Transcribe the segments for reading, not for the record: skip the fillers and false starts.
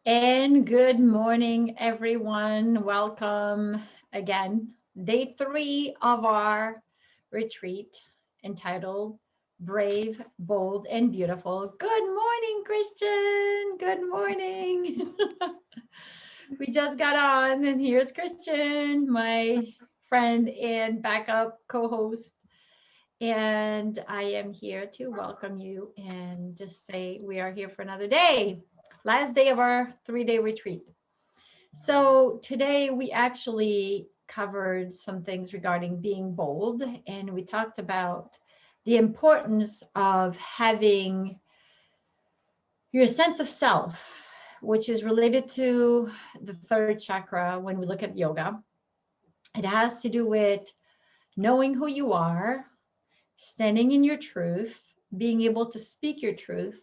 And good morning, everyone. Welcome again. Day three of our retreat entitled Brave, Bold, and Beautiful. Good morning, Christian. Good morning. We just got on, and here's Christian, my friend and backup co host. And I am here to welcome you and just say we are here for another day, last day of our 3 day retreat. So today we actually covered some things regarding being bold, and we talked about the importance of having your sense of self, which is related to the third chakra when we look at yoga. It has to do with knowing who you are, standing in your truth, being able to speak your truth,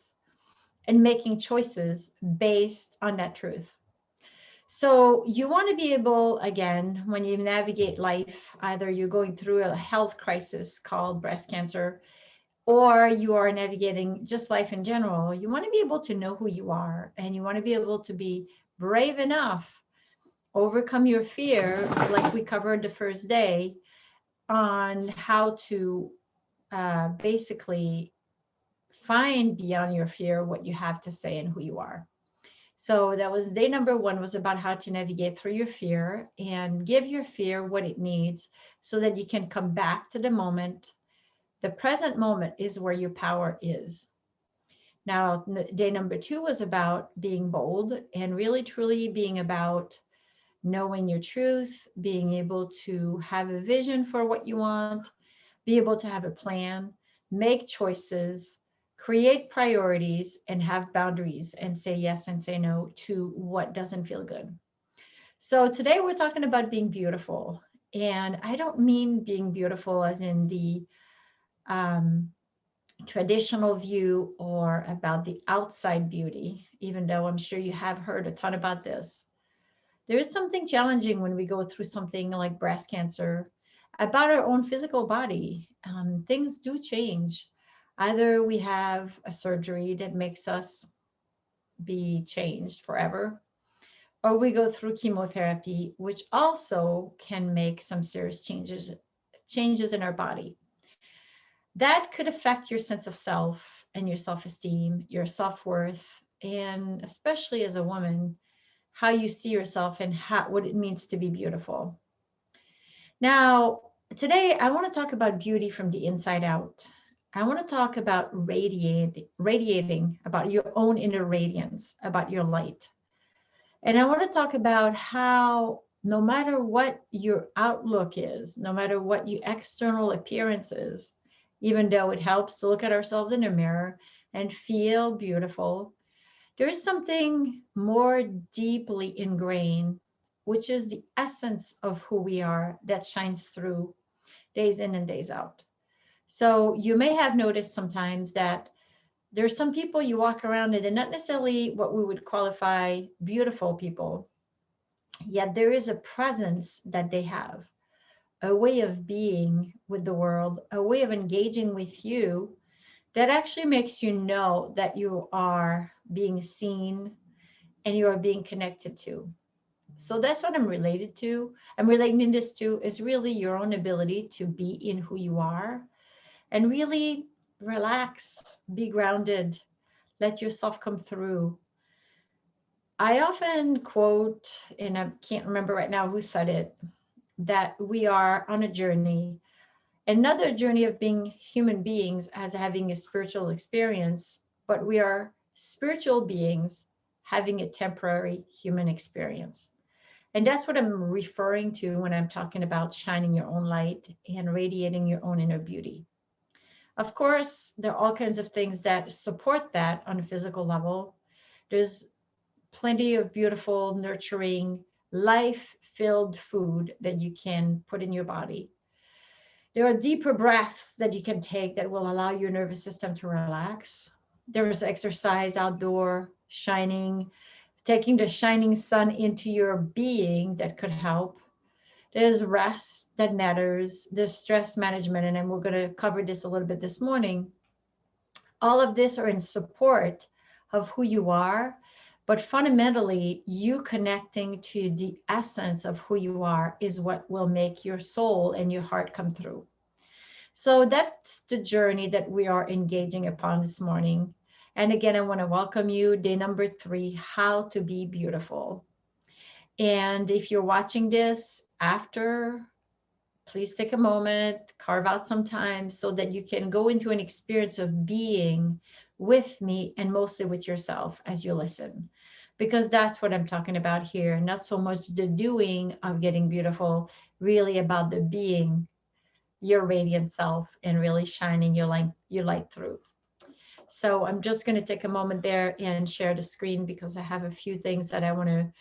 and making choices based on that truth. So you want to be able, again, when you navigate life, either you're going through a health crisis called breast cancer, or you are navigating just life in general, you want to be able to know who you are, and you want to be able to be brave enough, overcome your fear, like we covered the first day, on how to basically find beyond your fear what you have to say and who you are. So that was day number one, was about how to navigate through your fear and give your fear what it needs so that you can come back to the moment. The present moment is where your power is. Now, day number two was about being bold and really truly being about knowing your truth, being able to have a vision for what you want, be able to have a plan, make choices, create priorities, and have boundaries and say yes and say no to what doesn't feel good. So today we're talking about being beautiful. And I don't mean being beautiful as in the um, traditional view or about the outside beauty, even though I'm sure you have heard a ton about this. There is something challenging when we go through something like breast cancer about our own physical body. Things do change. Either we have a surgery that makes us be changed forever, or we go through chemotherapy, which also can make some serious changes in our body. That could affect your sense of self and your self-esteem, your self-worth, and especially as a woman, how you see yourself and what it means to be beautiful. Now, today I want to talk about beauty from the inside out. I want to talk about radiating, about your own inner radiance, about your light. And I want to talk about how no matter what your outlook is, no matter what your external appearance is, even though it helps to look at ourselves in the mirror and feel beautiful, there's something more deeply ingrained, which is the essence of who we are that shines through days in and days out. So you may have noticed sometimes that there's some people you walk around and they're not necessarily what we would qualify beautiful people, yet there is a presence that they have, a way of being with the world, a way of engaging with you that actually makes you know that you are being seen and you are being connected to. So that's what I'm related to. I'm relating this to is really your own ability to be in who you are and really relax, be grounded, let yourself come through. I often quote, and I can't remember right now who said it, that we are on a journey, another journey of being human beings as having a spiritual experience, but we are spiritual beings having a temporary human experience. And that's what I'm referring to when I'm talking about shining your own light and radiating your own inner beauty. Of course, there are all kinds of things that support that on a physical level. There's plenty of beautiful, nurturing, life filled food that you can put in your body. There are deeper breaths that you can take that will allow your nervous system to relax. There is exercise outdoor, shining, taking the shining sun into your being that could help. There's rest that matters. There's stress management, and then we're going to cover this a little bit this morning. All of this are in support of who you are, But fundamentally, you connecting to the essence of who you are is what will make your soul and your heart come through. So that's the journey that we are engaging upon this morning. And again, I want to welcome you. Day number 3, how to be beautiful. And if you're watching this after, please take a moment, carve out some time so that you can go into an experience of being with me and mostly with yourself as you listen. Because that's what I'm talking about here. Not so much the doing of getting beautiful, really about the being your radiant self and really shining your light through. So I'm just going to take a moment there and share the screen because I have a few things that I want to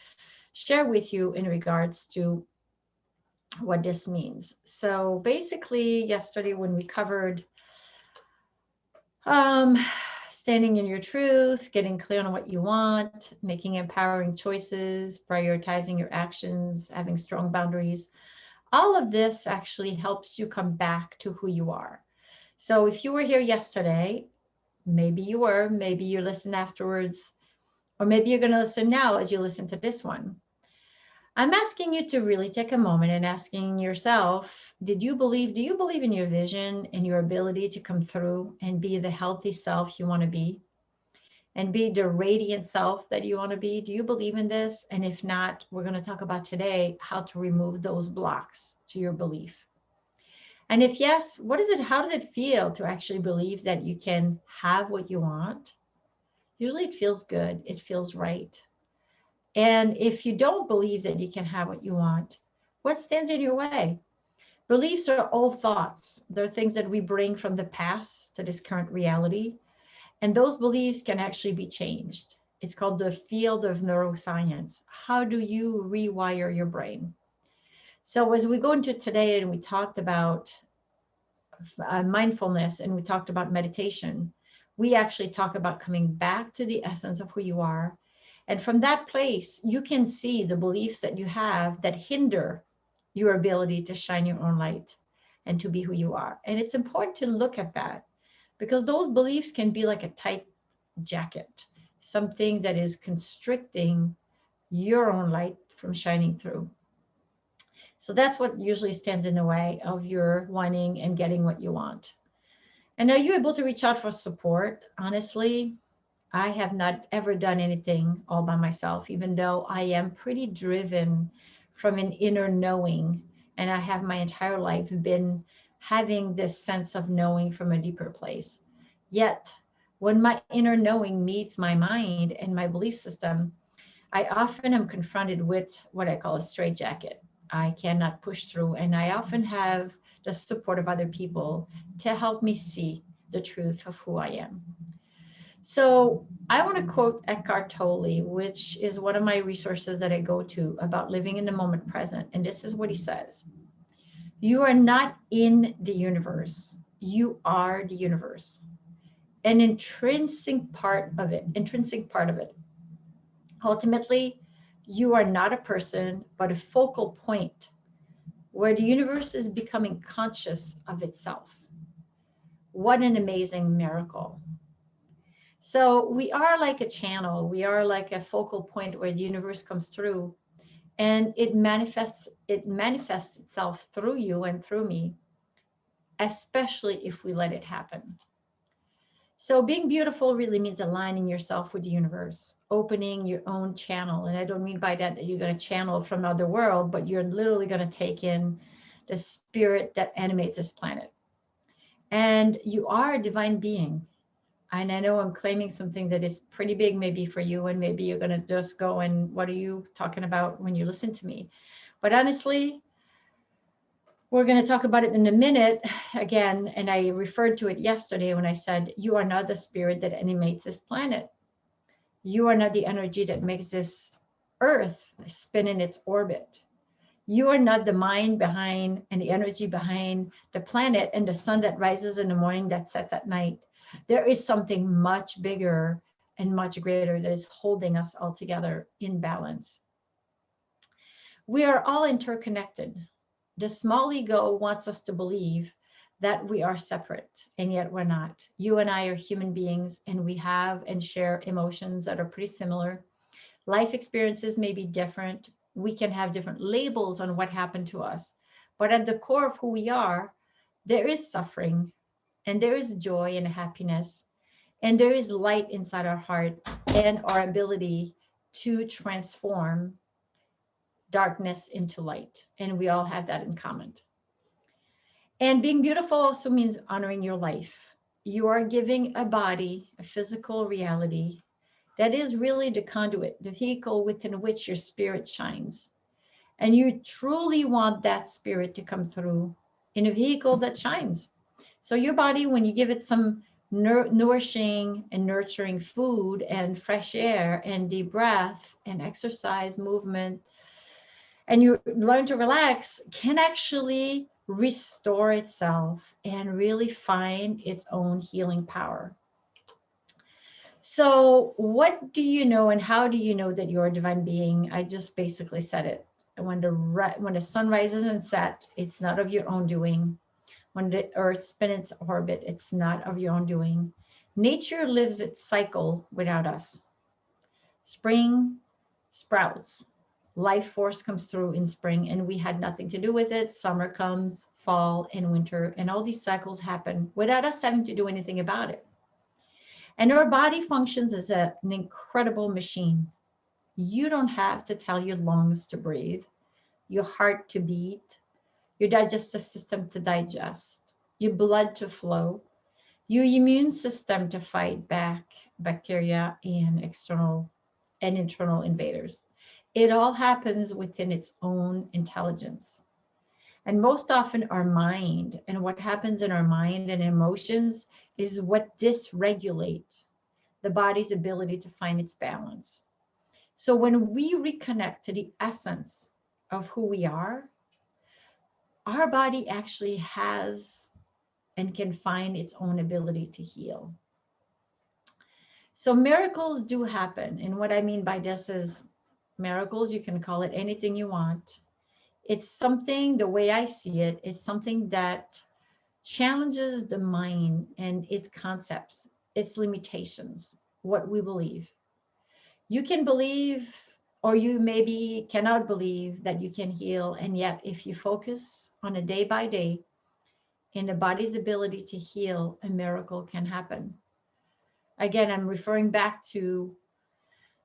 share with you in regards to what this means. So basically, yesterday when we covered um, standing in your truth, getting clear on what you want, making empowering choices, prioritizing your actions, having strong boundaries, all of this actually helps you come back to who you are. So if you were here yesterday, maybe you were, maybe you listened afterwards, or maybe you're going to listen now as you listen to this one. I'm asking you to really take a moment and asking yourself, do you believe in your vision and your ability to come through and be the healthy self you want to be and be the radiant self that you want to be? Do you believe in this? And if not, we're going to talk about today how to remove those blocks to your belief. And if yes, what is it? How does it feel to actually believe that you can have what you want? Usually it feels good. It feels right. And if you don't believe that you can have what you want, what stands in your way? Beliefs are old thoughts. They're things that we bring from the past to this current reality. And those beliefs can actually be changed. It's called the field of neuroscience. How do you rewire your brain? So as we go into today and we talked about mindfulness and we talked about meditation, we actually talk about coming back to the essence of who you are. And from that place, you can see the beliefs that you have that hinder your ability to shine your own light and to be who you are. And it's important to look at that because those beliefs can be like a tight jacket, something that is constricting your own light from shining through. So that's what usually stands in the way of your wanting and getting what you want. And are you able to reach out for support? Honestly, I have not ever done anything all by myself, even though I am pretty driven from an inner knowing. And I have my entire life been having this sense of knowing from a deeper place. Yet, when my inner knowing meets my mind and my belief system, I often am confronted with what I call a straitjacket. I cannot push through, and I often have the support of other people to help me see the truth of who I am. So I want to quote Eckhart Tolle, which is one of my resources that I go to about living in the moment present. And this is what he says. You are not in the universe. You are the universe. An intrinsic part of it. Ultimately, you are not a person, but a focal point where the universe is becoming conscious of itself. What an amazing miracle. So we are like a channel. We are like a focal point where the universe comes through and it manifests itself through you and through me, especially if we let it happen. So being beautiful really means aligning yourself with the universe, opening your own channel. And I don't mean by that you're going to channel from another world, but you're literally going to take in the spirit that animates this planet. And you are a divine being. And I know I'm claiming something that is pretty big maybe for you, and maybe you're going to just go and what are you talking about when you listen to me? But honestly, we're going to talk about it in a minute again, and I referred to it yesterday when I said, you are not the spirit that animates this planet. You are not the energy that makes this earth spin in its orbit. You are not the mind behind and the energy behind the planet and the sun that rises in the morning that sets at night. There is something much bigger and much greater that is holding us all together in balance. We are all interconnected. The small ego wants us to believe that we are separate, and yet we're not. You and I are human beings, and we have and share emotions that are pretty similar. Life experiences may be different. We can have different labels on what happened to us. But at the core of who we are, there is suffering, and there is joy and happiness, and there is light inside our heart and our ability to transform darkness into light. And we all have that in common. And being beautiful also means honoring your life. You are giving a body, a physical reality that is really the conduit, the vehicle within which your spirit shines. And you truly want that spirit to come through in a vehicle that shines. So your body, when you give it some nourishing and nurturing food and fresh air and deep breath and exercise, movement, and you learn to relax, can actually restore itself and really find its own healing power. So, what do you know, and how do you know that you're a divine being? I just basically said it. When the sun rises and sets, it's not of your own doing. When the earth spins its orbit, it's not of your own doing. Nature lives its cycle without us. Spring sprouts. Life force comes through in spring, and we had nothing to do with it. Summer comes, fall, and winter, and all these cycles happen without us having to do anything about it. And our body functions as an incredible machine. You don't have to tell your lungs to breathe, your heart to beat, your digestive system to digest, your blood to flow, your immune system to fight back bacteria and external and internal invaders. It all happens within its own intelligence. And most often, our mind and what happens in our mind and emotions is what dysregulate the body's ability to find its balance. So when we reconnect to the essence of who we are, our body actually has and can find its own ability to heal. So miracles do happen. And what I mean by this is miracles, you can call it anything you want. It's something, the way I see it, it's something that challenges the mind and its concepts, its limitations, what we believe. You can believe, or you maybe cannot believe that you can heal. And yet, if you focus on a day by day in the body's ability to heal, a miracle can happen. Again, I'm referring back to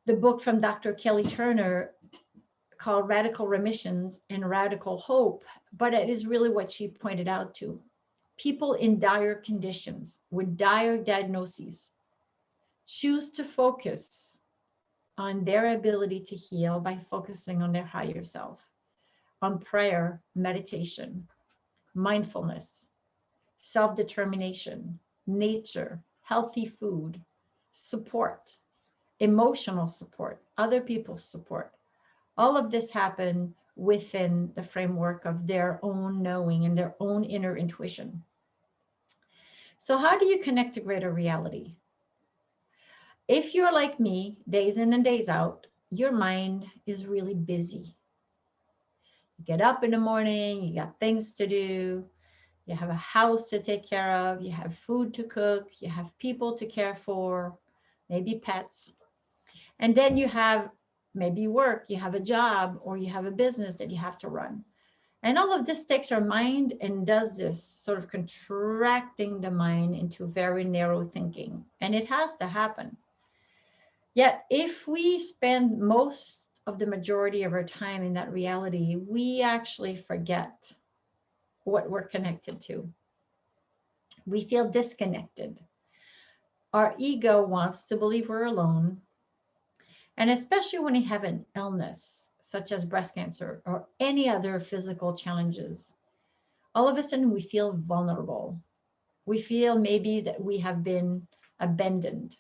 the book from Dr. Kelly Turner called Radical Remissions and Radical Hope, but it is really what she pointed out to. People in dire conditions with dire diagnoses choose to focus on their ability to heal by focusing on their higher self, on prayer, meditation, mindfulness, self-determination, nature, healthy food, support, emotional support, other people's support. All of this happen within the framework of their own knowing and their own inner intuition. So how do you connect to greater reality? If you're like me, days in and days out, your mind is really busy. You get up in the morning, you got things to do, you have a house to take care of, you have food to cook, you have people to care for, maybe pets. And then you have maybe work, you have a job, or you have a business that you have to run. And all of this takes our mind and does this sort of contracting the mind into very narrow thinking. And it has to happen. Yet, if we spend most of the majority of our time in that reality, we actually forget what we're connected to. We feel disconnected. Our ego wants to believe we're alone. And especially when we have an illness, such as breast cancer or any other physical challenges, all of a sudden we feel vulnerable. We feel maybe that we have been abandoned,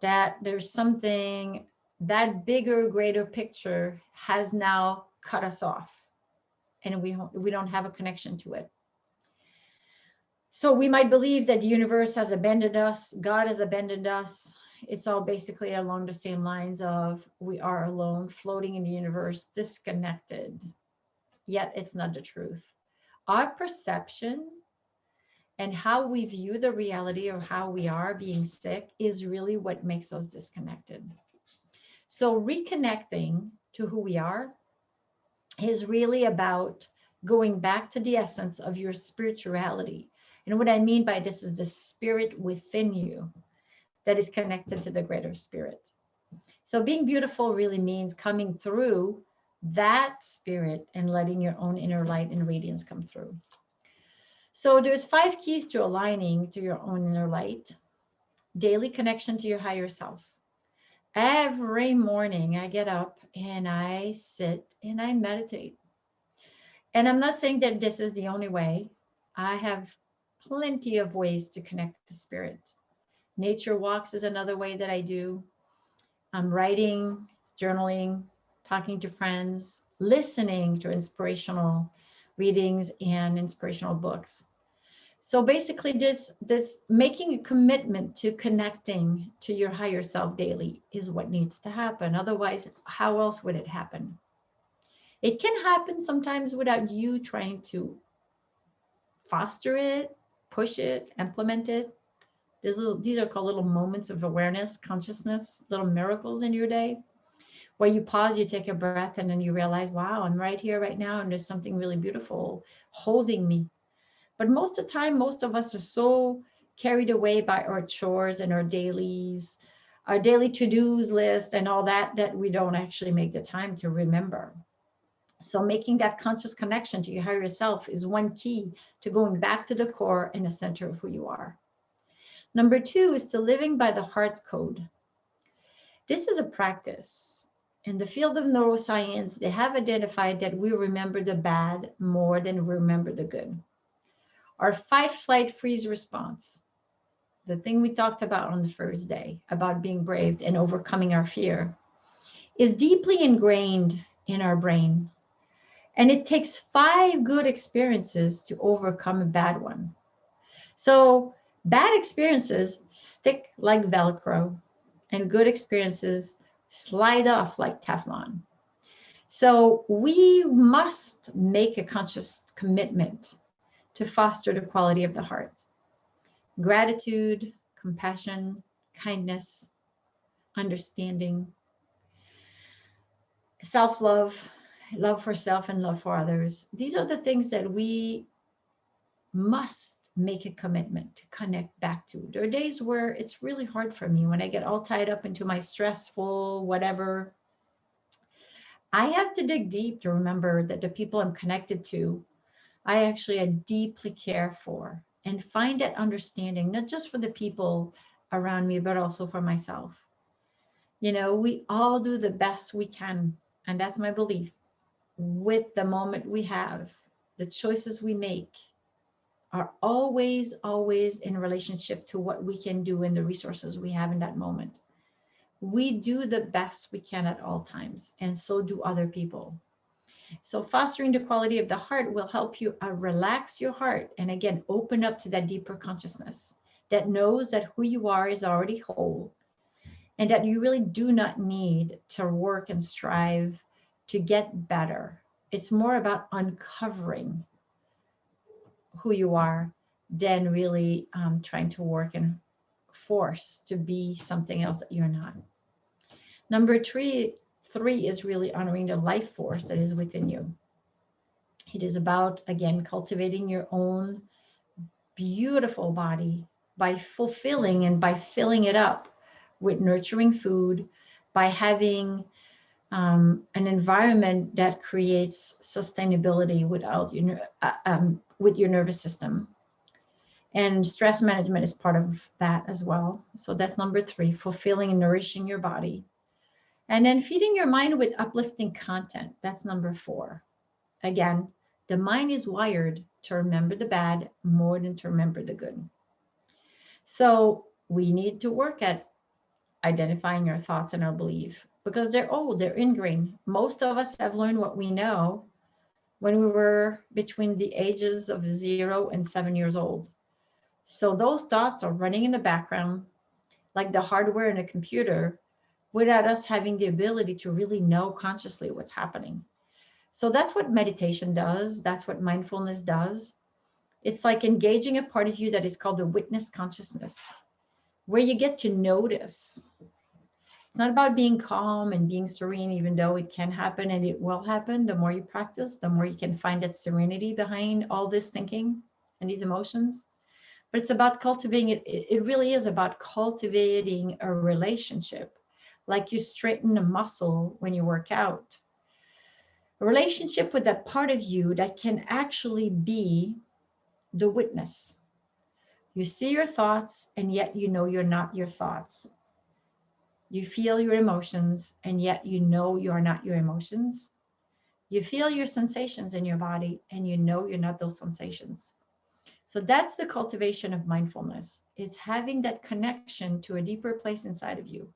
that there's something, that bigger, greater picture has now cut us off, and we don't have a connection to it. So we might believe that the universe has abandoned us, God has abandoned us. It's all basically along the same lines of we are alone, floating in the universe, disconnected. Yet it's not the truth. Our perception and how we view the reality of how we are being sick is really what makes us disconnected. So reconnecting to who we are is really about going back to the essence of your spirituality. And what I mean by this is the spirit within you that is connected to the greater spirit. So being beautiful really means coming through that spirit and letting your own inner light and radiance come through. So there's 5 keys to aligning to your own inner light. Daily connection to your higher self. Every morning I get up and I sit and I meditate. And I'm not saying that this is the only way. I have plenty of ways to connect to spirit. Nature walks is another way that I do. I'm writing, journaling, talking to friends, listening to inspirational readings and inspirational books. So basically this making a commitment to connecting to your higher self daily is what needs to happen. Otherwise, how else would it happen? It can happen sometimes without you trying to foster it, push it, implement it. These are called little moments of awareness, consciousness, little miracles in your day, where you pause, you take a breath, and then you realize, wow, I'm right here right now, and there's something really beautiful holding me. But most of the time, most of us are so carried away by our chores and our daily to-dos list and all that, that we don't actually make the time to remember. So making that conscious connection to your higher self is one key to going back to the core and the center of who you are. Number 2 is to living by the heart's code. This is a practice. In the field of neuroscience, they have identified that we remember the bad more than we remember the good. Our fight, flight, freeze response, the thing we talked about on the first day, about being brave and overcoming our fear, is deeply ingrained in our brain. And it takes 5 good experiences to overcome a bad one. So bad experiences stick like Velcro, and good experiences slide off like Teflon. So we must make a conscious commitment to foster the quality of the heart. Gratitude, compassion, kindness, understanding, self-love, love for self and love for others. These are the things that we must make a commitment to connect back to. There are days where it's really hard for me when I get all tied up into my stressful, whatever. I have to dig deep to remember that the people I'm connected to, I actually deeply care for, and find that understanding, not just for the people around me, but also for myself. You know, we all do the best we can, and that's my belief, with the moment we have. The choices we make are always, always in relationship to what we can do and the resources we have in that moment. We do the best we can at all times, and so do other people. So fostering the quality of the heart will help you relax your heart and again, open up to that deeper consciousness that knows that who you are is already whole and that you really do not need to work and strive to get better. It's more about uncovering who you are than really trying to work and force to be something else that you're not. Number three is really honoring the life force that is within you. It is about, again, cultivating your own beautiful body by fulfilling and by filling it up with nurturing food, by having an environment that creates sustainability with your nervous system. And stress management is part of that as well. So that's number 3, fulfilling and nourishing your body. And then feeding your mind with uplifting content. That's number 4. Again, the mind is wired to remember the bad more than to remember the good. So we need to work at identifying our thoughts and our belief because they're old, they're ingrained. Most of us have learned what we know when we were between the ages of 0 and 7 years old. So those thoughts are running in the background like the hardware in a computer without us having the ability to really know consciously what's happening. So that's what meditation does. That's what mindfulness does. It's like engaging a part of you that is called the witness consciousness, where you get to notice It's not about being calm and being serene, even though it can happen and it will happen. The more you practice, the more you can find that serenity behind all this thinking and these emotions. But it's about cultivating it. It really is about cultivating a relationship, like you straighten a muscle when you work out. A relationship with that part of you that can actually be the witness. You see your thoughts, and yet you know you're not your thoughts. You feel your emotions, and yet you know you're not your emotions. You feel your sensations in your body, and you know you're not those sensations. So that's the cultivation of mindfulness. It's having that connection to a deeper place inside of you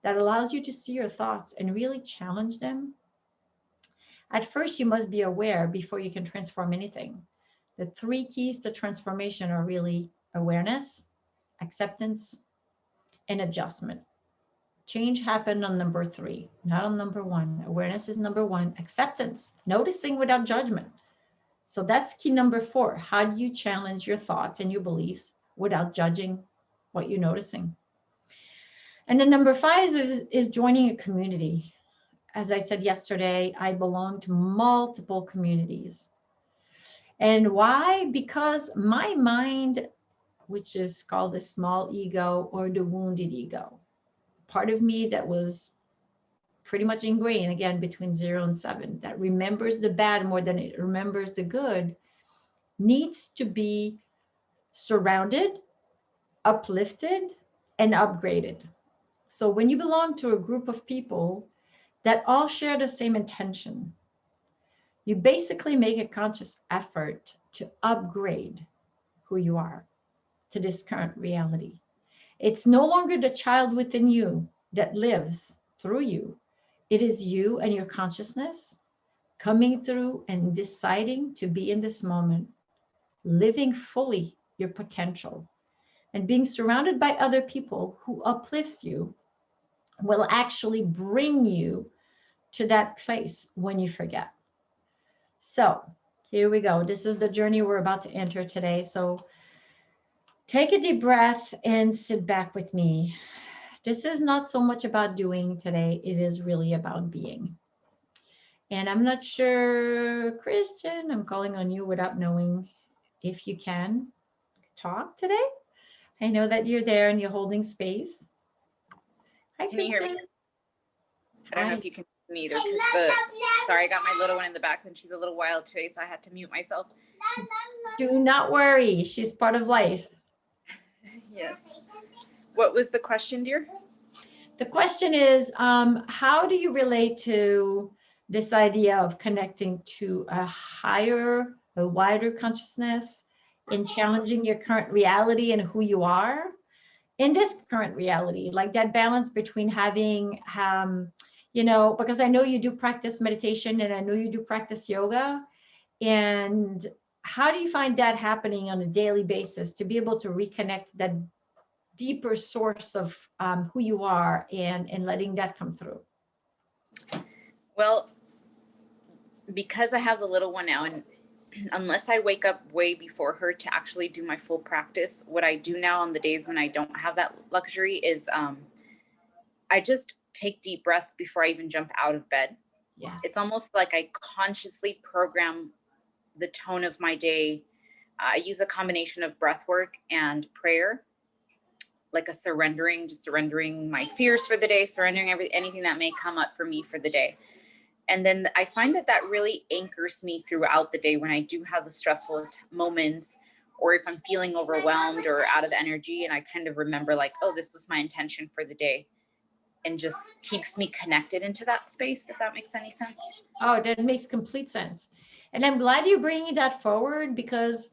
that allows you to see your thoughts and really challenge them. At first, you must be aware before you can transform anything. The three keys to transformation are really awareness, acceptance, and adjustment. Change happened on number three, not on number one. Awareness is number one. Acceptance, noticing without judgment. So that's key number four. How do you challenge your thoughts and your beliefs without judging what you're noticing? And then number five is joining a community. As I said yesterday, I belong to multiple communities. And why? Because my mind, which is called the small ego or the wounded ego, part of me that was pretty much ingrained again between 0 and 7, that remembers the bad more than it remembers the good, needs to be surrounded, uplifted, and upgraded. So when you belong to a group of people that all share the same intention, you basically make a conscious effort to upgrade who you are to this current reality. It's no longer the child within you that lives through you. It is you and your consciousness coming through and deciding to be in this moment, living fully your potential, and being surrounded by other people who uplift you will actually bring you to that place when you forget. So here we go. This is the journey we're about to enter today. So take a deep breath and sit back with me. This is not so much about doing today. It is really about being. And I'm not sure, Christian, I'm calling on you without knowing if you can talk today. I know that you're there and you're holding space. Hi, Can you hear me? Christian. I don't know if you can hear me either because sorry, I got my little one in the back and she's a little wild today, so I had to mute myself. Do not worry. She's part of life. Yes. What was the question, dear? The question is, how do you relate to this idea of connecting to a higher, a wider consciousness in challenging your current reality and who you are in this current reality? Like that balance between having, because I know you do practice meditation and I know you do practice yoga. And how do you find that happening on a daily basis to be able to reconnect that deeper source of who you are and letting that come through? Well, because I have the little one now, and unless I wake up way before her to actually do my full practice, what I do now on the days when I don't have that luxury is I just take deep breaths before I even jump out of bed. Yes. It's almost like I consciously program the tone of my day. I use a combination of breath work and prayer, like a surrendering, just surrendering my fears for the day, surrendering anything that may come up for me for the day. And then I find that really anchors me throughout the day when I do have the stressful moments, or if I'm feeling overwhelmed or out of energy, and I kind of remember like, oh, this was my intention for the day, and just keeps me connected into that space, if that makes any sense. Oh, that makes complete sense. And I'm glad you're bringing that forward, because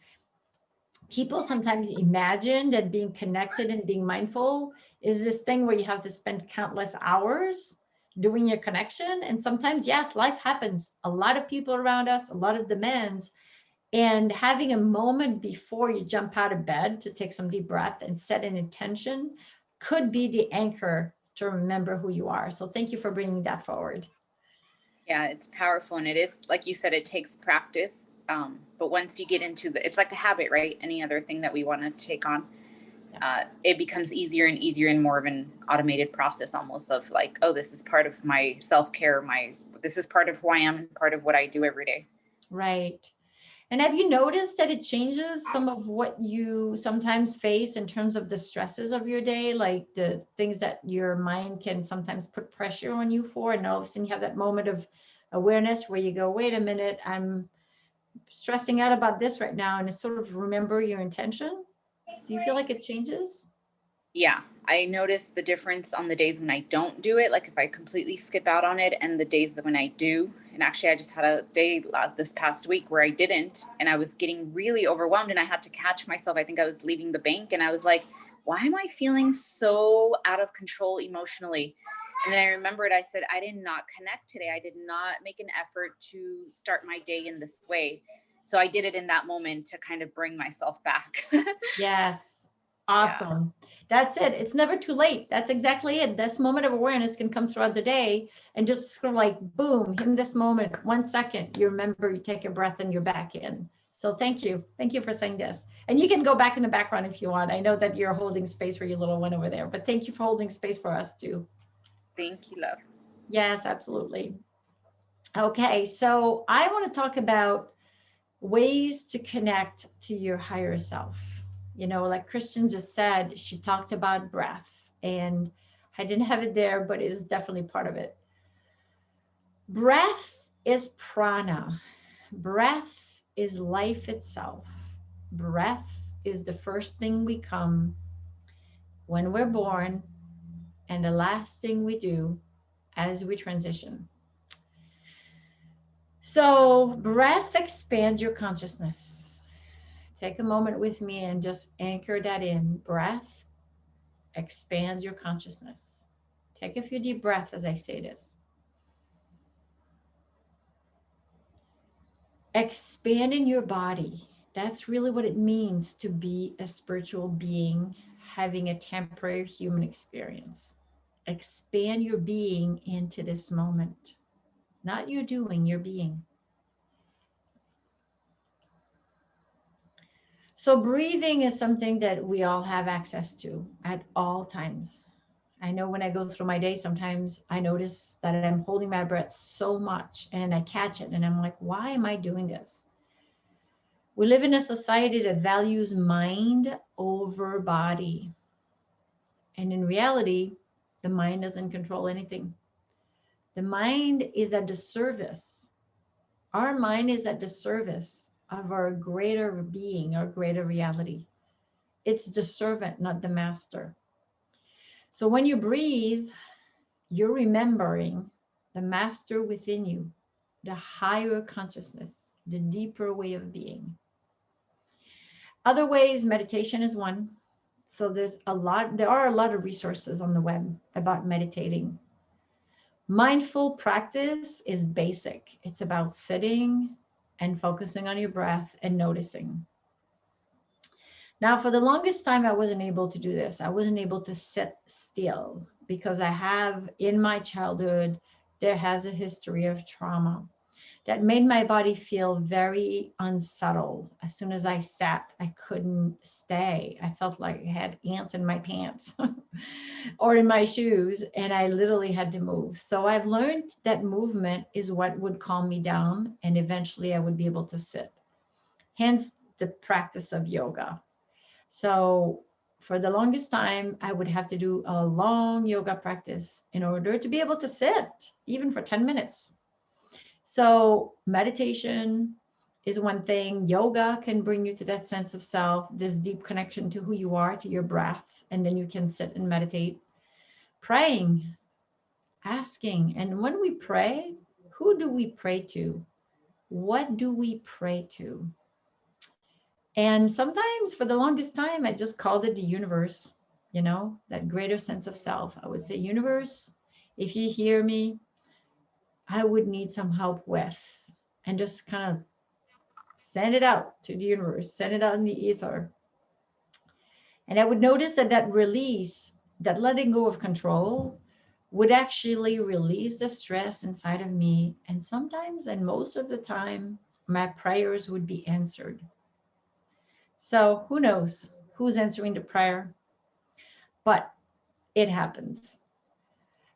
people sometimes imagine that being connected and being mindful is this thing where you have to spend countless hours doing your connection. And sometimes, yes, life happens. A lot of people around us, a lot of demands, and having a moment before you jump out of bed to take some deep breath and set an intention could be the anchor to remember who you are. So thank you for bringing that forward. Yeah, it's powerful. And it is, like you said, it takes practice. But once you get into it's like a habit, right? Any other thing that we want to take on. it becomes easier and easier and more of an automated process, almost of like, oh, this is part of my self-care. This is part of who I am and part of what I do every day. Right. And have you noticed that it changes some of what you sometimes face in terms of the stresses of your day, like the things that your mind can sometimes put pressure on you for, and all of a sudden you have that moment of awareness where you go, wait a minute, I'm stressing out about this right now, and it's sort of remember your intention. Do you feel like it changes? Yeah, I notice the difference on the days when I don't do it, like if I completely skip out on it, and the days that when I do. And actually, I just had a day this past week where I didn't, and I was getting really overwhelmed, and I had to catch myself. I think I was leaving the bank, and I was like, why am I feeling so out of control emotionally? And then I remembered, I said, I did not connect today. I did not make an effort to start my day in this way. So I did it in that moment to kind of bring myself back. Yes. Yeah. Awesome. That's it. It's never too late. That's exactly it. This moment of awareness can come throughout the day, and just sort of like, boom, in this moment, 1 second, you remember, you take a breath and you're back in. So thank you. Thank you for saying this. And you can go back in the background if you want. I know that you're holding space for your little one over there, but thank you for holding space for us too. Thank you, love. Yes, absolutely. Okay, so I want to talk about ways to connect to your higher self. You know, like Christian just said, she talked about breath, and I didn't have it there, but it is definitely part of it. Breath is prana. Breath is life itself. Breath is the first thing we come when we're born, and the last thing we do as we transition. So breath expands your consciousness. Take a moment with me and just anchor that in. Breath expands your consciousness. Take a few deep breaths as I say this. Expanding your body. That's really what it means to be a spiritual being having a temporary human experience. Expand your being into this moment. Not your doing, your being. So breathing is something that we all have access to at all times. I know when I go through my day, sometimes I notice that I'm holding my breath so much, and I catch it and I'm like, why am I doing this? We live in a society that values mind over body. And in reality, the mind doesn't control anything. The mind is at the service. Our mind is at the service of our greater being, our greater reality. It's the servant, not the master. So when you breathe, you're remembering the master within you, the higher consciousness, the deeper way of being. Other ways, meditation is one. So there are a lot of resources on the web about meditating. Mindful practice is basic. It's about sitting and focusing on your breath and noticing. Now, for the longest time, I wasn't able to do this. I wasn't able to sit still because I have, in my childhood, there has a history of trauma that made my body feel very unsettled. As soon as I sat, I couldn't stay. I felt like I had ants in my pants or in my shoes, and I literally had to move. So I've learned that movement is what would calm me down, and eventually I would be able to sit. Hence the practice of yoga. So for the longest time, I would have to do a long yoga practice in order to be able to sit, even for 10 minutes. So meditation is one thing. Yoga can bring you to that sense of self, this deep connection to who you are, to your breath, and then you can sit and meditate. Praying, asking, and when we pray, who do we pray to? What do we pray to? And sometimes for the longest time, I just called it the universe, that greater sense of self. I would say, universe, if you hear me, I would need some help with, and just kind of send it out to the universe, send it out in the ether. And I would notice that release, that letting go of control would actually release the stress inside of me. And sometimes, and most of the time, my prayers would be answered. So who knows who's answering the prayer? but it happens.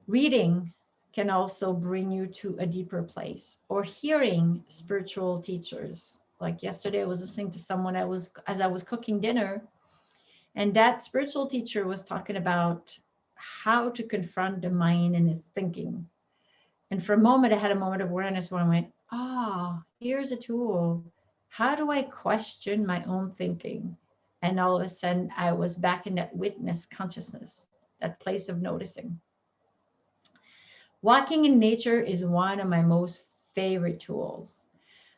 Reading can also bring you to a deeper place, or hearing spiritual teachers. Like yesterday, I was listening to someone as I was cooking dinner, and that spiritual teacher was talking about how to confront the mind and its thinking. And for a moment, I had a moment of awareness where I went, here's a tool. How do I question my own thinking? And all of a sudden, I was back in that witness consciousness, that place of noticing. Walking in nature is one of my most favorite tools.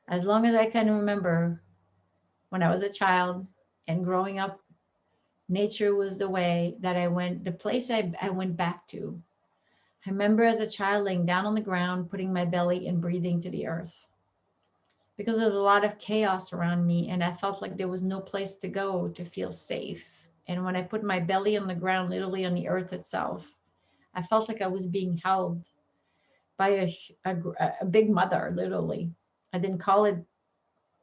As long as I can remember, when I was a child and growing up, nature was the way that I went, the place I went back to. I remember as a child laying down on the ground, putting my belly and breathing to the earth, because there was a lot of chaos around me and I felt like there was no place to go to feel safe. And when I put my belly on the ground, literally on the earth itself, I felt like I was being held by a big mother, literally. I didn't call it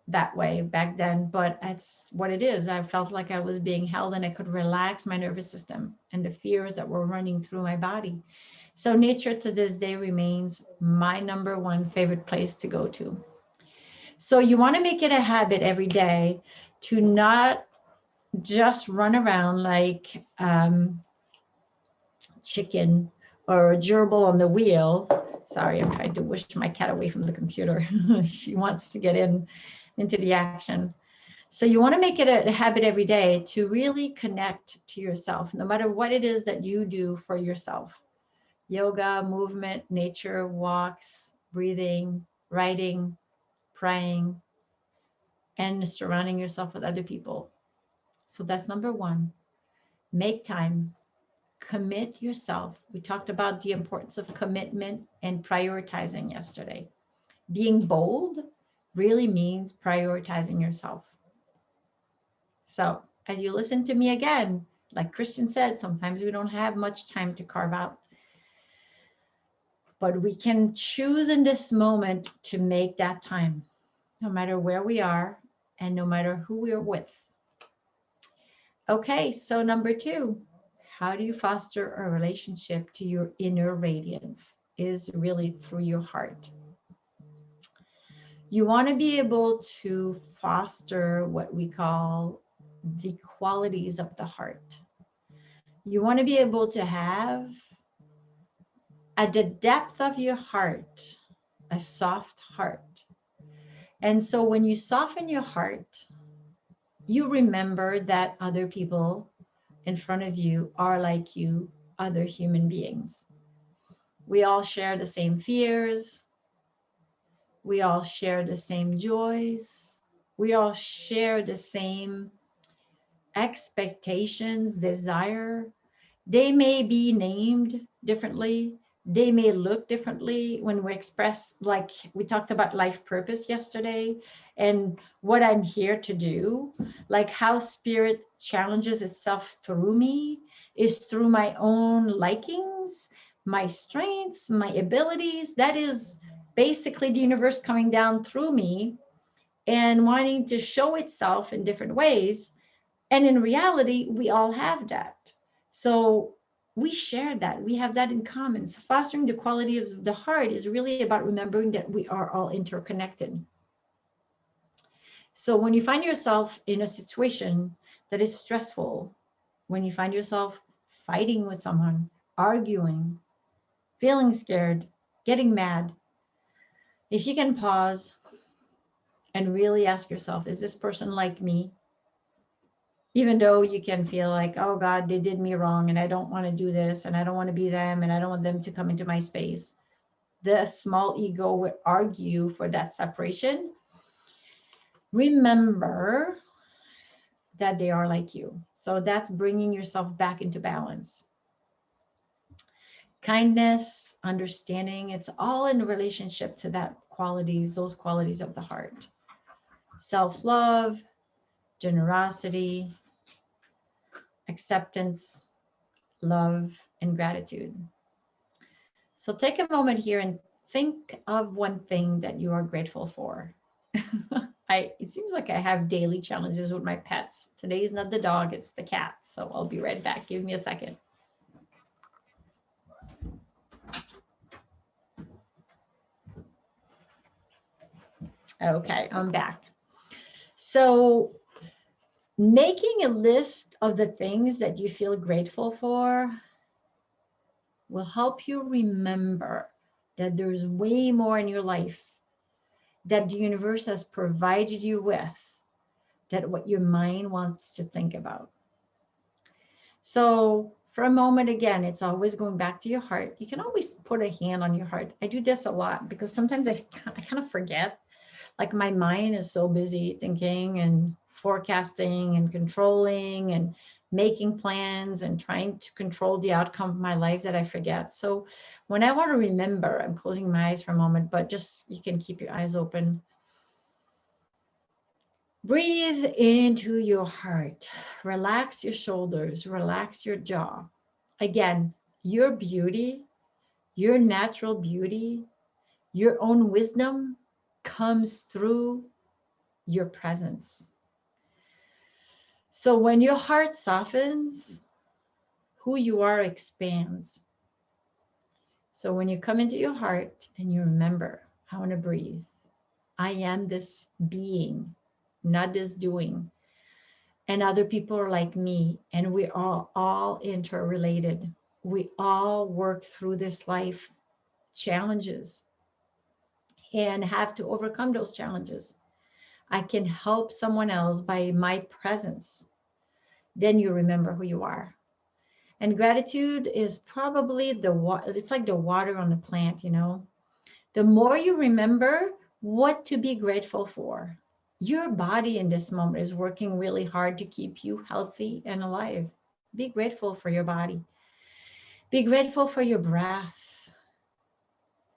that way back then, but that's what it is. I felt like I was being held and I could relax my nervous system and the fears that were running through my body. So nature to this day remains my number one favorite place to go to. So you want to make it a habit every day to not just run around like chicken or gerbil on the wheel. Sorry, I'm trying to wish my cat away from the computer. She wants to get into the action. So you want to make it a habit every day to really connect to yourself, no matter what it is that you do for yourself. Yoga, movement, nature, walks, breathing, writing, praying, and surrounding yourself with other people. So that's number one. Make time. Commit yourself. We talked about the importance of commitment and prioritizing yesterday. Being bold really means prioritizing yourself. So as you listen to me again, like Christian said, sometimes we don't have much time to carve out, but we can choose in this moment to make that time, no matter where we are and no matter who we're with. Okay, so number two, how do you foster a relationship to your inner radiance? Is really through your heart. You want to be able to foster what we call the qualities of the heart. You want to be able to have at the depth of your heart a soft heart. And so when you soften your heart, you remember that other people in front of you are like you, other human beings. We all share the same fears. We all share the same joys. We all share the same expectations, desire. They may be named differently. They may look differently when we express, like we talked about life purpose yesterday and what I'm here to do, like how spirit challenges itself through me is through my own likings, my strengths, my abilities. That is basically the universe coming down through me and wanting to show itself in different ways. And in reality, we all have that. So we share that. We have that in common. So fostering the quality of the heart is really about remembering that we are all interconnected. So when you find yourself in a situation that is stressful, when you find yourself fighting with someone, arguing, feeling scared, getting mad, if you can pause and really ask yourself, is this person like me? Even though you can feel like, oh God, they did me wrong and I don't want to do this and I don't want to be them and I don't want them to come into my space. The small ego would argue for that separation. Remember that they are like you. So that's bringing yourself back into balance. Kindness, understanding, it's all in relationship to that qualities, those qualities of the heart. Self-love, generosity, acceptance, love, and gratitude. So take a moment here and think of one thing that you are grateful for. It seems like I have daily challenges with my pets. Today is not the dog, it's the cat. So I'll be right back. Give me a second. Okay, I'm back. So making a list of the things that you feel grateful for will help you remember that there's way more in your life that the universe has provided you with than what your mind wants to think about. So for a moment, again, it's always going back to your heart. You can always put a hand on your heart. I do this a lot because sometimes I kind of forget. Like my mind is so busy thinking and forecasting and controlling and making plans and trying to control the outcome of my life that I forget. So when I want to remember, I'm closing my eyes for a moment, but just you can keep your eyes open. Breathe into your heart. Relax your shoulders, relax your jaw. Again, your beauty, your natural beauty, your own wisdom comes through your presence. So when your heart softens, who you are expands. So when you come into your heart and you remember, I want to breathe. I am this being, not this doing. And other people are like me, and we are all interrelated. We all work through this life challenges and have to overcome those challenges. I can help someone else by my presence. Then you remember who you are. And gratitude is probably it's like the water on the plant, you know. The more you remember what to be grateful for, your body in this moment is working really hard to keep you healthy and alive. Be grateful for your body. Be grateful for your breath.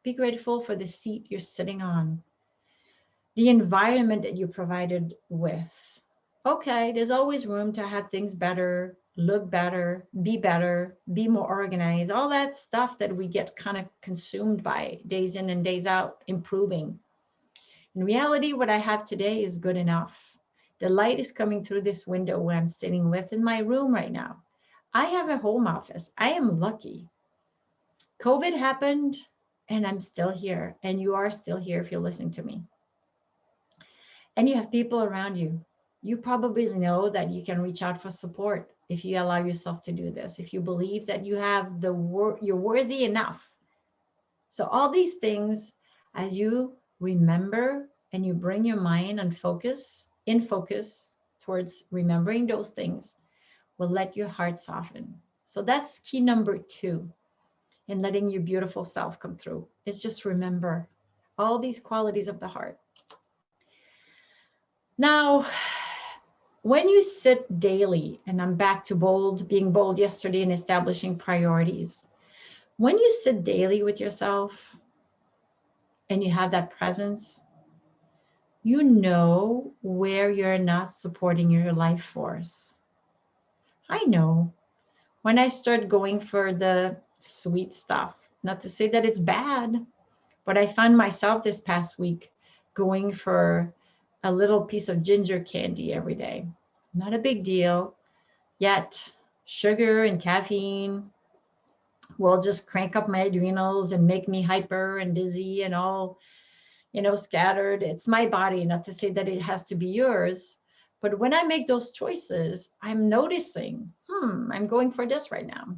Be grateful for the seat you're sitting on, the environment that you're provided with. Okay, there's always room to have things better, look better, be more organized, all that stuff that we get kind of consumed by days in and days out, improving. In reality, what I have today is good enough. The light is coming through this window where I'm sitting with in my room right now. I have a home office. I am lucky. COVID happened and I'm still here, and you are still here if you're listening to me. And you have people around you. You probably know that you can reach out for support if you allow yourself to do this, if you believe that you have you're worthy enough. So all these things, as you remember and you bring your mind and in focus towards remembering those things, will let your heart soften. So that's key number 2 in letting your beautiful self come through. It's just remember all these qualities of the heart. Now, when you sit daily, and I'm back to being bold yesterday and establishing priorities. When you sit daily with yourself and you have that presence, you know where you're not supporting your life force. I know when I start going for the sweet stuff, not to say that it's bad, but I found myself this past week going for a little piece of ginger candy every day. Not a big deal, yet sugar and caffeine will just crank up my adrenals and make me hyper and dizzy and all, scattered. It's my body, not to say that it has to be yours. But when I make those choices, I'm noticing, I'm going for this right now.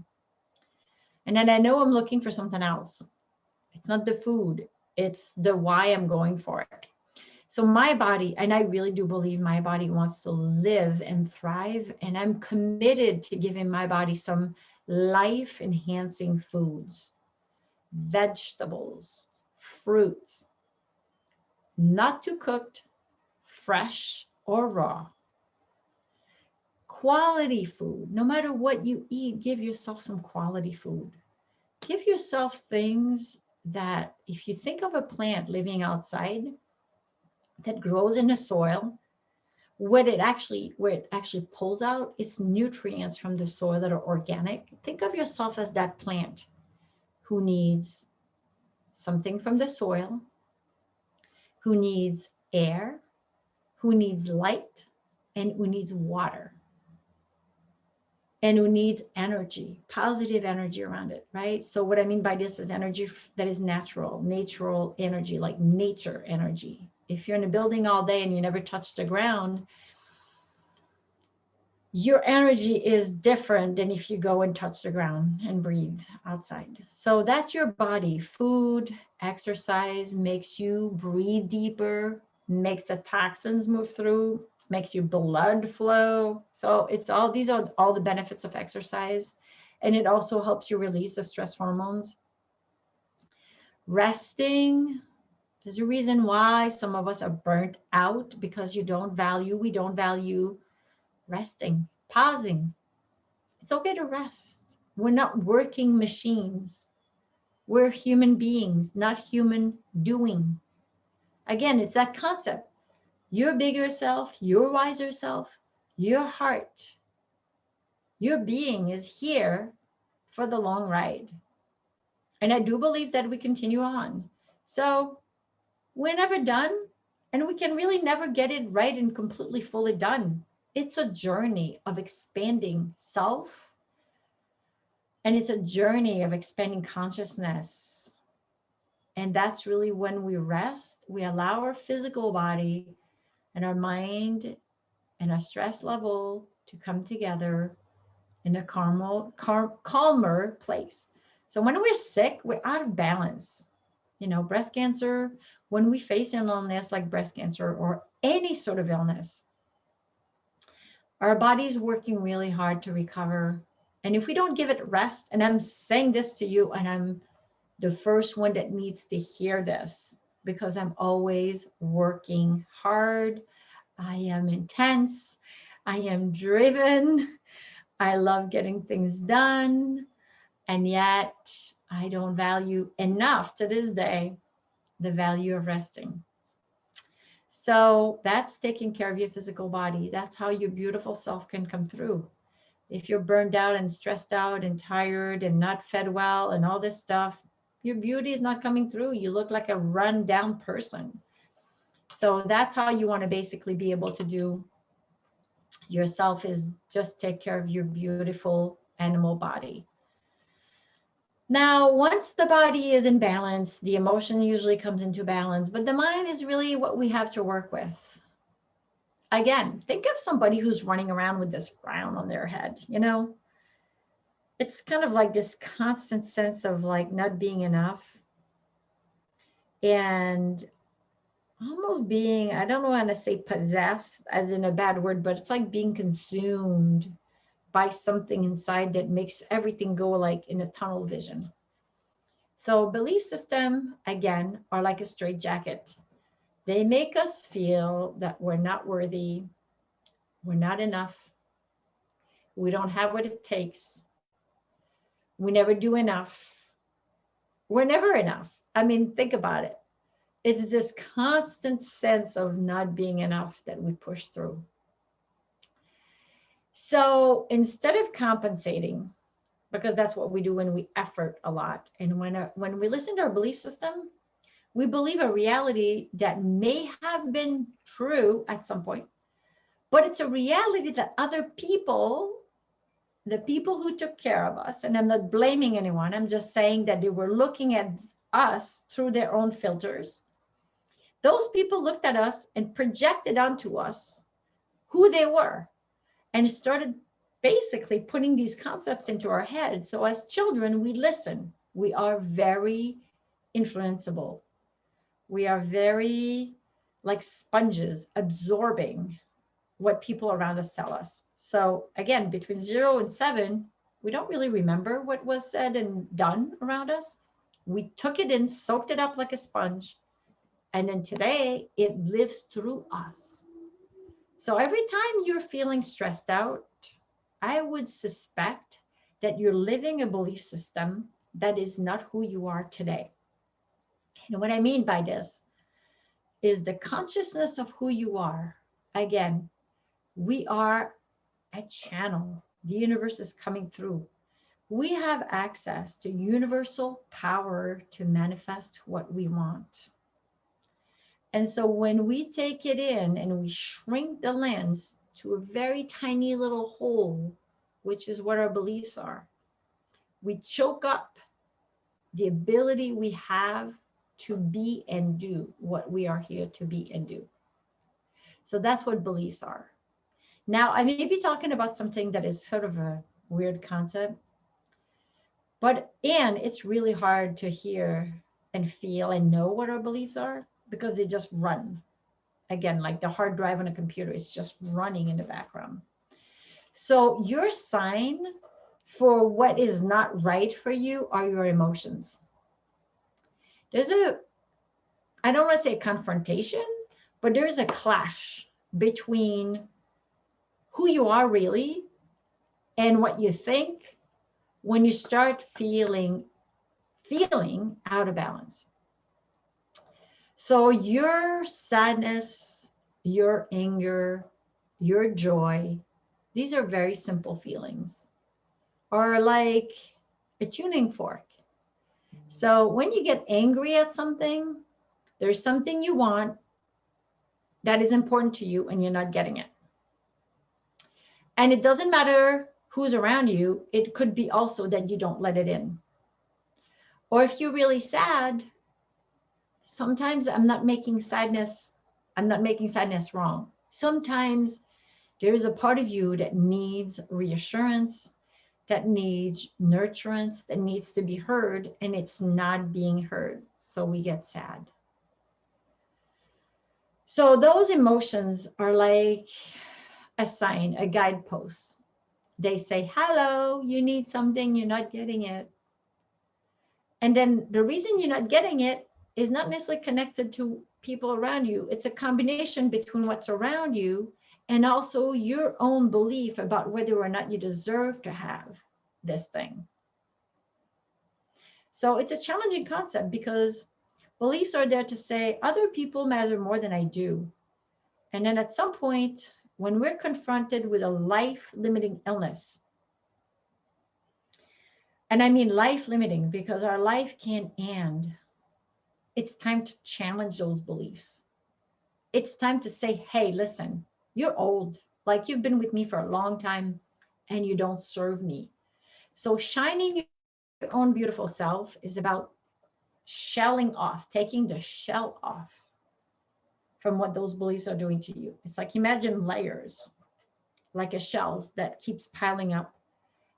And then I know I'm looking for something else. It's not the food, it's the why I'm going for it. So my body, and I really do believe my body wants to live and thrive, and I'm committed to giving my body some life-enhancing foods, vegetables, fruits, not too cooked, fresh or raw. Quality food. No matter what you eat, give yourself some quality food. Give yourself things that, if you think of a plant living outside that grows in the soil, where it actually pulls out its nutrients from the soil that are organic. Think of yourself as that plant who needs something from the soil, who needs air, who needs light and who needs water and who needs energy, positive energy around it, right? So what I mean by this is energy that is natural energy, like nature energy. If you're in a building all day and you never touch the ground, your energy is different than if you go and touch the ground and breathe outside. So that's your body. Food, exercise makes you breathe deeper, makes the toxins move through, makes your blood flow. So it's all, these are all the benefits of exercise. And it also helps you release the stress hormones. Resting, there's a reason why some of us are burnt out, because we don't value resting, pausing. It's okay to rest. We're not working machines. We're human beings, not human doing. Again, it's that concept. Your bigger self, your wiser self, your heart, your being is here for the long ride. And I do believe that we continue on. So we're never done, and we can really never get it right and completely fully done. It's a journey of expanding self, and it's a journey of expanding consciousness. And that's really when we rest, we allow our physical body and our mind and our stress level to come together in a calmer place. So when we're sick, we're out of balance. You know, breast cancer, when we face an illness like breast cancer or any sort of illness, our body's working really hard to recover. And if we don't give it rest, and I'm saying this to you, and I'm the first one that needs to hear this, because I'm always working hard. I am intense. I am driven. I love getting things done. And yet I don't value enough to this day the value of resting. So that's taking care of your physical body. That's how your beautiful self can come through. If you're burned out and stressed out and tired and not fed well and all this stuff, your beauty is not coming through. You look like a run down person. So that's how you want to basically be able to do yourself, is just take care of your beautiful animal body. Now, once the body is in balance, the emotion usually comes into balance, but the mind is really what we have to work with. Again, think of somebody who's running around with this frown on their head, you know? It's kind of like this constant sense of like not being enough and almost being, I don't want to say possessed as in a bad word, but it's like being consumed by something inside that makes everything go like in a tunnel vision. So belief system, again, are like a straitjacket. They make us feel that we're not worthy, we're not enough, we don't have what it takes, we never do enough, we're never enough. I mean, think about it. It's this constant sense of not being enough that we push through. So instead of compensating, because that's what we do when we effort a lot, and when we listen to our belief system, we believe a reality that may have been true at some point, but it's a reality that other people, the people who took care of us, and I'm not blaming anyone, I'm just saying that they were looking at us through their own filters. Those people looked at us and projected onto us who they were and started basically putting these concepts into our heads. So as children, we listen. We are very influenceable. We are very like sponges, absorbing what people around us tell us. So again, between 0 and 7, we don't really remember what was said and done around us. We took it in, soaked it up like a sponge, and then today it lives through us. So every time you're feeling stressed out, I would suspect that you're living a belief system that is not who you are today. And what I mean by this is the consciousness of who you are. Again, we are a channel. The universe is coming through. We have access to universal power to manifest what we want. And so when we take it in and we shrink the lens to a very tiny little hole, which is what our beliefs are, we choke up the ability we have to be and do what we are here to be and do. So that's what beliefs are. Now, I may be talking about something that is sort of a weird concept, and it's really hard to hear and feel and know what our beliefs are because they just run. Again, like the hard drive on a computer is just running in the background. So your sign for what is not right for you are your emotions. There's I don't want to say confrontation, but there's a clash between who you are really and what you think when you start feeling out of balance. So your sadness, your anger, your joy, these are very simple feelings, are like a tuning fork. So when you get angry at something, there's something you want that is important to you and you're not getting it. And it doesn't matter who's around you. It could be also that you don't let it in. Or if you're really sad, sometimes I'm not making sadness wrong. Sometimes there's a part of you that needs reassurance, that needs nurturance, that needs to be heard, and it's not being heard. So we get sad. So those emotions are like a sign, a guidepost. They say, hello, you need something, you're not getting it. And then the reason you're not getting it is not necessarily connected to people around you. It's a combination between what's around you and also your own belief about whether or not you deserve to have this thing. So it's a challenging concept because beliefs are there to say other people matter more than I do. And then at some point, when we're confronted with a life-limiting illness, and I mean life-limiting because our life can't end, it's time to challenge those beliefs. It's time to say, hey, listen, you're old, like you've been with me for a long time and you don't serve me. So shining your own beautiful self is about shelling off, taking the shell off from what those beliefs are doing to you. It's like imagine layers, like a shells that keeps piling up.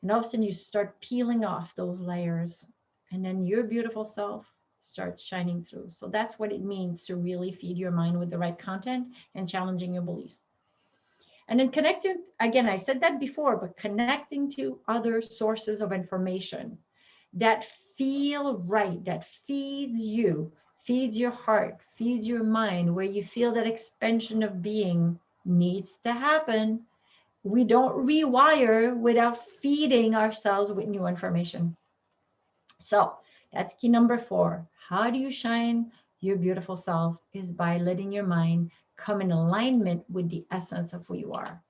And all of a sudden you start peeling off those layers and then your beautiful self starts shining through. So that's what it means to really feed your mind with the right content and challenging your beliefs. And then connecting, again, I said that before, but connecting to other sources of information that feel right, that feeds you, feeds your heart, feeds your mind, where you feel that expansion of being needs to happen. We don't rewire without feeding ourselves with new information. So that's key number 4. How do you shine your beautiful self is by letting your mind come in alignment with the essence of who you are.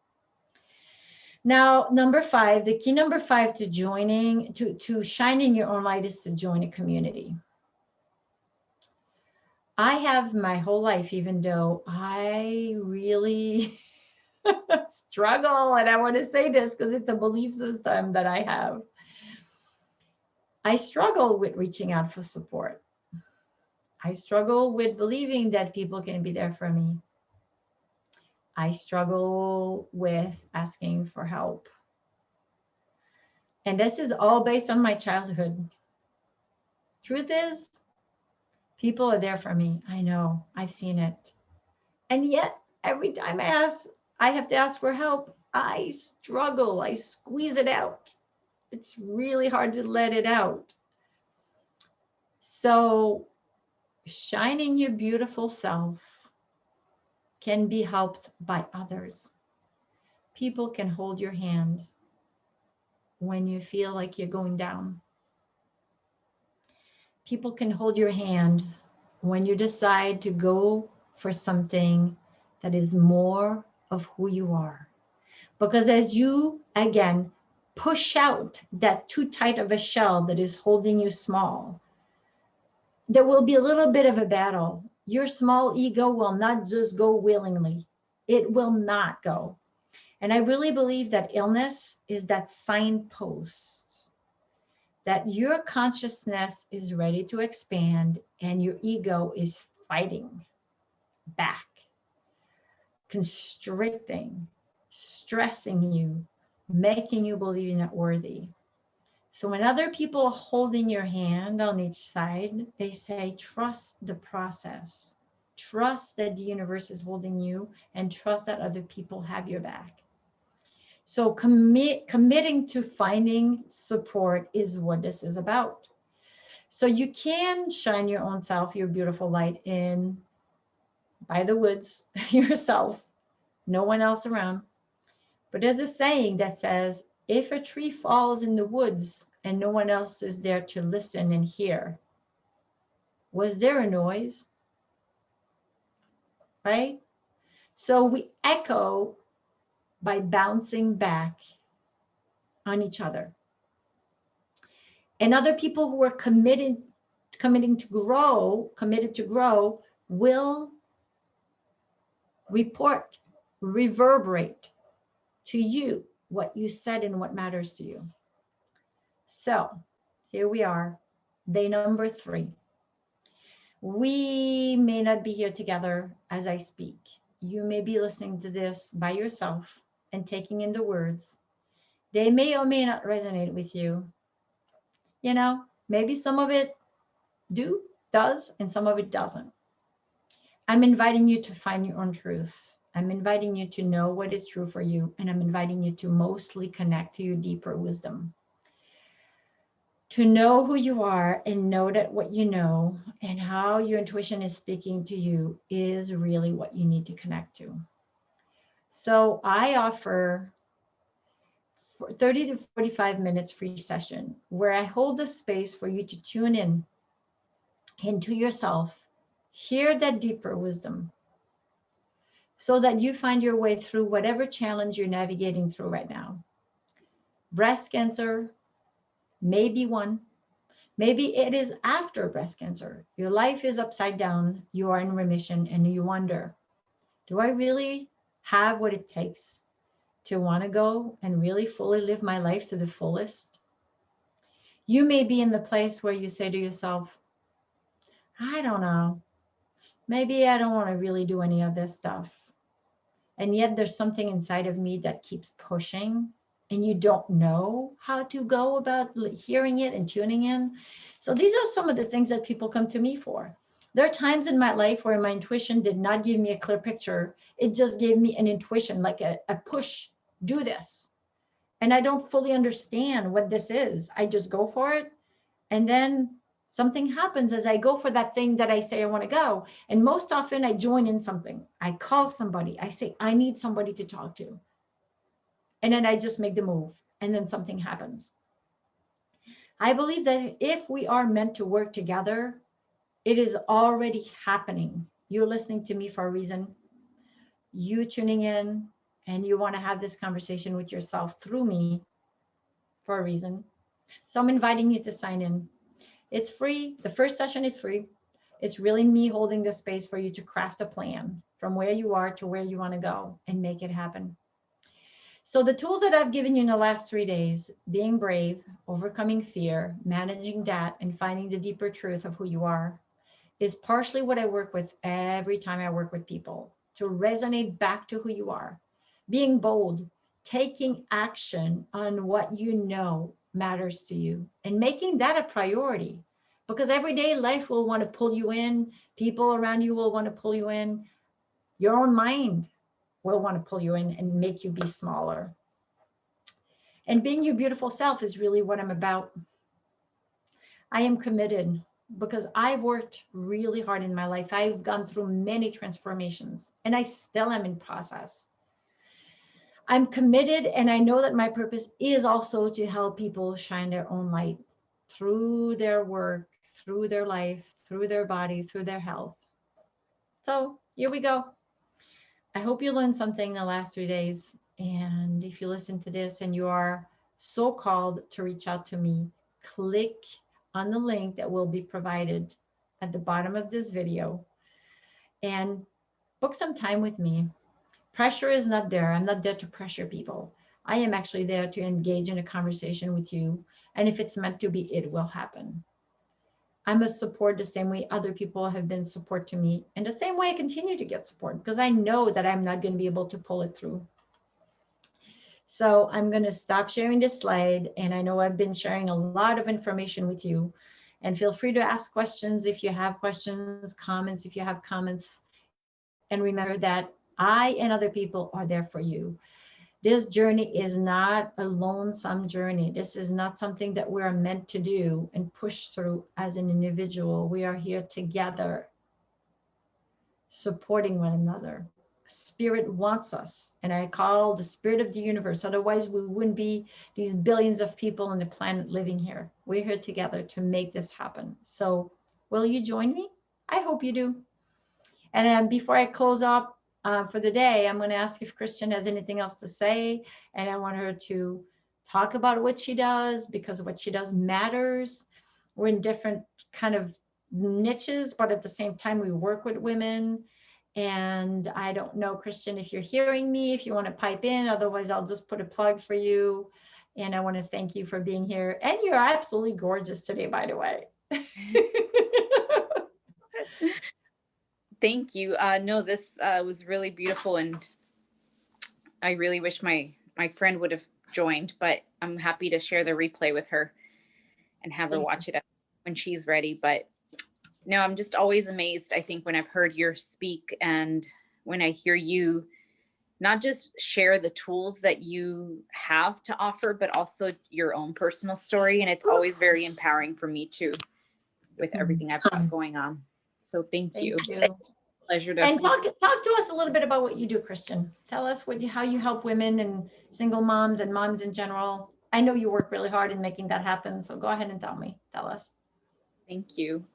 Now, number 5, the key number 5 to joining, to shining your own light is to join a community. I have my whole life, even though I really struggle, and I want to say this because it's a belief system that I have. I struggle with reaching out for support. I struggle with believing that people can be there for me. I struggle with asking for help. And this is all based on my childhood. Truth is, people are there for me. I know, I've seen it. And yet, every time I have to ask for help, I struggle, I squeeze it out. It's really hard to let it out. So shining your beautiful self can be helped by others. People can hold your hand when you feel like you're going down. People can hold your hand when you decide to go for something that is more of who you are. Because as you, again, push out that too tight of a shell that is holding you small, there will be a little bit of a battle. Your small ego will not just go willingly. It will not go. And I really believe that illness is that signpost that your consciousness is ready to expand and your ego is fighting back, constricting, stressing you, making you believe you're not worthy. So when other people are holding your hand on each side, they say, trust the process. Trust that the universe is holding you and trust that other people have your back. So committing to finding support is what this is about. So you can shine your own self, your beautiful light in by the woods yourself, no one else around. But there's a saying that says, if a tree falls in the woods and no one else is there to listen and hear, was there a noise? Right? So we echo by bouncing back on each other. And other people who are committed to grow will report, reverberate to you what you said and what matters to you. So here we are, day number 3. We may not be here together as I speak. You may be listening to this by yourself and taking in the words. They may or may not resonate with you. You know, maybe some of it does, and some of it doesn't. I'm inviting you to find your own truth. I'm inviting you to know what is true for you, and I'm inviting you to mostly connect to your deeper wisdom. To know who you are and know that what you know and how your intuition is speaking to you is really what you need to connect to. So I offer 30 to 45 minutes free session where I hold the space for you to tune in into yourself, hear that deeper wisdom, so that you find your way through whatever challenge you're navigating through right now. Breast cancer may be one. Maybe it is after breast cancer. Your life is upside down. You are in remission and you wonder, do I really have what it takes to want to go and really fully live my life to the fullest? You may be in the place where you say to yourself, I don't know. Maybe I don't want to really do any of this stuff. And yet there's something inside of me that keeps pushing and you don't know how to go about hearing it and tuning in. So these are some of the things that people come to me for. There are times in my life where my intuition did not give me a clear picture. It just gave me an intuition, like a push, do this. And I don't fully understand what this is. I just go for it. And then something happens as I go for that thing that I say I want to go. And most often I join in something. I call somebody. I say, I need somebody to talk to. And then I just make the move. And then something happens. I believe that if we are meant to work together, it is already happening. You're listening to me for a reason. You tuning in and you want to have this conversation with yourself through me for a reason. So I'm inviting you to sign in. It's free. The first session is free. It's really me holding the space for you to craft a plan from where you are to where you want to go and make it happen. So the tools that I've given you in the last 3 days, being brave, overcoming fear, managing that, and finding the deeper truth of who you are, is partially what I work with every time I work with people, to resonate back to who you are. Being bold, taking action on what you know matters to you, and making that a priority. Because everyday life will want to pull you in, people around you will want to pull you in, your own mind will want to pull you in and make you be smaller. And being your beautiful self is really what I'm about. I am committed because I've worked really hard in my life. I've gone through many transformations and I still am in process. I'm committed and I know that my purpose is also to help people shine their own light through their work, through their life, through their body, through their health. So here we go. I hope you learned something in the last 3 days. And if you listen to this and you are so called to reach out to me, click on the link that will be provided at the bottom of this video. and book some time with me. Pressure is not there. I'm not there to pressure people. I am actually there to engage in a conversation with you. And if it's meant to be, it will happen. I'm a support the same way other people have been support to me, and the same way I continue to get support because I know that I'm not going to be able to pull it through. So I'm going to stop sharing this slide. And I know I've been sharing a lot of information with you. And feel free to ask questions if you have questions, comments if you have comments. And remember that I and other people are there for you. This journey is not a lonesome journey. This is not something that we're meant to do and push through as an individual. We are here together, supporting one another. Spirit wants us, and I call the spirit of the universe. Otherwise, we wouldn't be these billions of people on the planet living here. We're here together to make this happen. So, will you join me? I hope you do. And then before I close up for the day, I'm going to ask if Christian has anything else to say. And I want her to talk about what she does because what she does matters. We're in different kind of niches, but at the same time, we work with women. And I don't know, Christian, if you're hearing me, if you want to pipe in, otherwise I'll just put a plug for you. And I want to thank you for being here. And you're absolutely gorgeous today, by the way. Thank you. No, this was really beautiful, and I really wish my friend would have joined, but I'm happy to share the replay with her and have her watch it when she's ready. But no, I'm just always amazed, I think, when I've heard your speak and when I hear you not just share the tools that you have to offer, but also your own personal story. And it's always very empowering for me too, with everything I've got going on. So thank you. Pleasure to. And talk to us a little bit about what you do, Christian. Tell us how you help women and single moms and moms in general. I know you work really hard in making that happen. So go ahead and tell us. Thank you.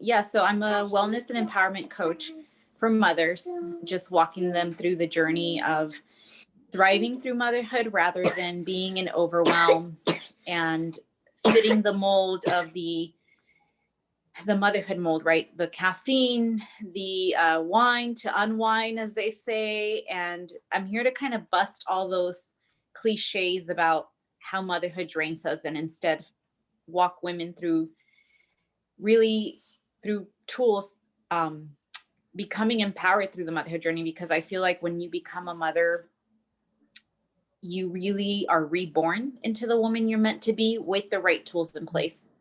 Yeah, so I'm a wellness and empowerment coach for mothers, just walking them through the journey of thriving through motherhood rather than being in overwhelm and fitting the mold of the motherhood mold, right? The caffeine, the wine to unwind, as they say. And I'm here to kind of bust all those cliches about how motherhood drains us and instead walk women through tools, becoming empowered through the motherhood journey, because I feel like when you become a mother, you really are reborn into the woman you're meant to be with the right tools in place.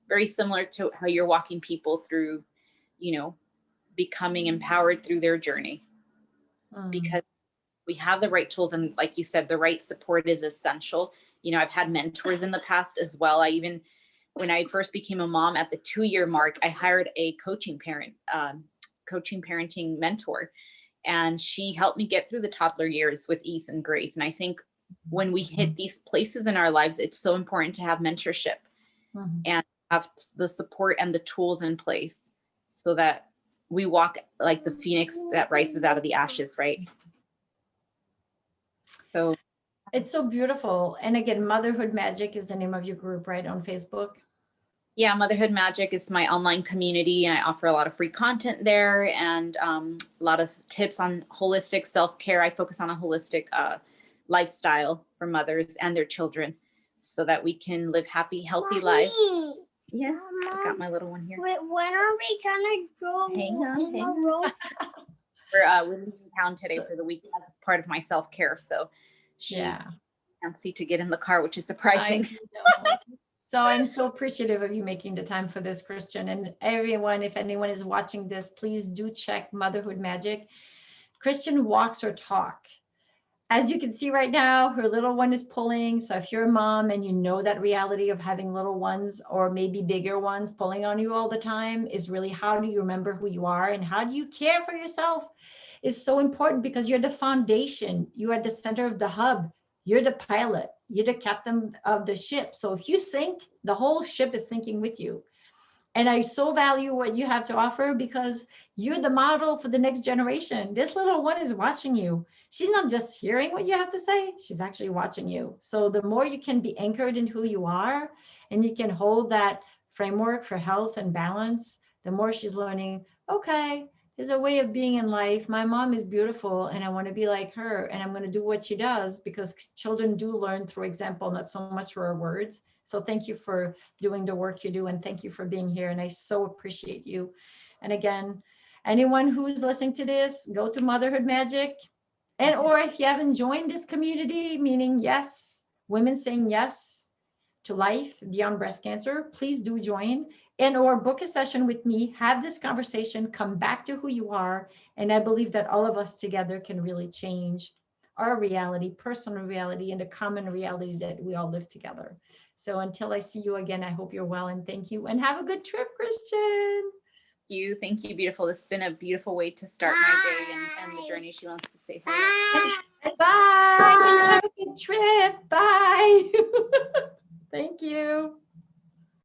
Very similar to how you're walking people through, becoming empowered through their journey. Because we have the right tools, and like you said, the right support is essential. I've had mentors in the past as well. When I first became a mom at the 2-year mark, I hired a coaching parenting mentor, and she helped me get through the toddler years with ease and grace. And I think when we hit these places in our lives, it's so important to have mentorship and have the support and the tools in place so that we walk like the phoenix that rises out of the ashes, right? So it's so beautiful. And again, Motherhood Magic is the name of your group, right, on Facebook? Yeah, Motherhood Magic is my online community, and I offer a lot of free content there and a lot of tips on holistic self-care. I focus on a holistic lifestyle for mothers and their children so that we can live happy, healthy lives. Yes, I got my little one here. Wait, when are we gonna go? Hang on. We're leaving town today for the weekend as part of my self-care. So she's fancy to get in the car, which is surprising. So I'm so appreciative of you making the time for this, Christian. And everyone, if anyone is watching this, please do check Motherhood Magic. Christian walks her talk. As you can see right now, her little one is pulling. So if you're a mom and you know that reality of having little ones or maybe bigger ones pulling on you all the time, is really how do you remember who you are and how do you care for yourself is so important, because you're the foundation. You are the center of the hub. You're the pilot. You're the captain of the ship. So if you sink, the whole ship is sinking with you. And I so value what you have to offer because you're the model for the next generation. This little one is watching you. She's not just hearing what you have to say, she's actually watching you. So the more you can be anchored in who you are and you can hold that framework for health and balance, the more she's learning, okay, is a way of being in life. My mom is beautiful and I want to be like her, and I'm going to do what she does, because children do learn through example, not so much through our words. So thank you for doing the work you do, and thank you for being here. And I so appreciate you. And again, anyone who's listening to this, go to Motherhood Magic. And or if you haven't joined this community, meaning yes, women saying yes to life beyond breast cancer, please do join, and or book a session with me, have this conversation, come back to who you are. And I believe that all of us together can really change our reality, personal reality, and the common reality that we all live together. So until I see you again, I hope you're well, and thank you, and have a good trip, Christian. Thank you, beautiful. It's been a beautiful way to start my day and the journey. She wants to say hello. Bye. Have a good trip. Bye. Thank you.